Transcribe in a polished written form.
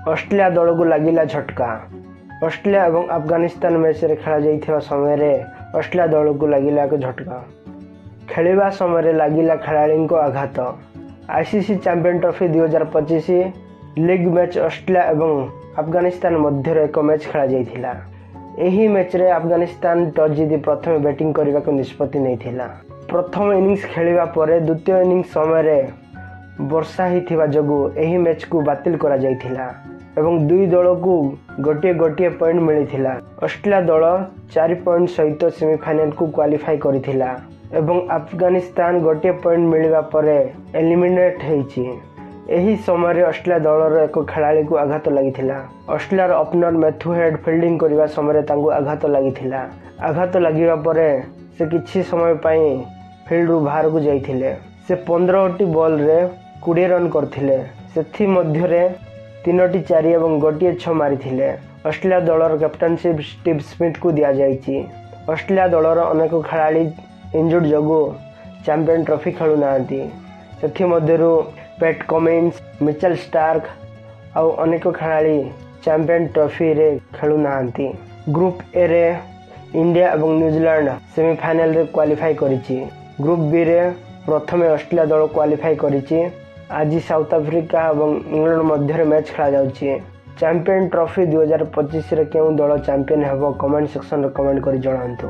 Australia दल को लगिला झटका। ऑस्ट्रेलिया और अफगानिस्तान मैच रे खेला जाइथिबा समय रे ऑस्ट्रेलिया दल को लगिला एक झटका। खेलिबा समय लगिला खेलाड़ी को आघात। ICC champion trophy 2025 league match Australia और अफगानिस्तान मध्य एक मैच खेला जाइथिला। एही मैच रे अफगानिस्तान टॉस जीति प्रथम बैटिंग करने को निष्पत्ति नहीं। प्रथम इनिंग्स खेलिबा परे द्वितीय इनिंग्स समय रे वर्षा हिथिबा जगु एही मैच को बातिल करा जाइथिला एवं दुई दल को गोटे गोटे पॉइंट मिलिथिला। ऑस्ट्रेलिया दल 4 पॉइंट सहित सेमीफाइनल को क्वालिफाई करिथिला एवं अफगानिस्तान गोटे पॉइंट मिलिबा परे एलिमिनेट हेछि। एही समय ऑस्ट्रेलिया दलर एक खेलाड़ी को आघात लगिथिला। Australia opener Matthew Head fielding करबा समय तांको आघात लगिथिला। आघात लागिबा परे से किछि समय पई फील्ड रु बाहर को जाइथिले। से 15टी बॉल रे 20 रन करथिले। सेथि मध्य रे 3टी 4 एवं गोटे 6 मारिथिले। ऑस्ट्रेलिया दलर कैप्टनशिप स्टीव स्मिथ को दिया जाइछि। ऑस्ट्रेलिया दलर अनेक खेलाड़ी इंजुर्ड जगो चैंपियन ट्रॉफी खेलु नांती। सेथि मध्यरु पैट कमिंस, मिचेल स्टार्क और अनेक खेलाड़ी चैंपियन ट्रॉफी रे खेलु नांती। ग्रुप ए रे इंडिया और न्यूजीलैंड सेमीफाइनल रे क्वालिफाई करिछि। ग्रुप बी रे प्रथमे ऑस्ट्रेलिया दल क्वालिफाई करिछि। आज साउथ अफ्रीका और इंग्लैंड मध्य मैच खेला जाउछि। चैंपियन ट्रॉफी 2025 रे केउ दल चैंपियन हेबो कमेंट सेक्शन रे कमेंट करि जणांतु।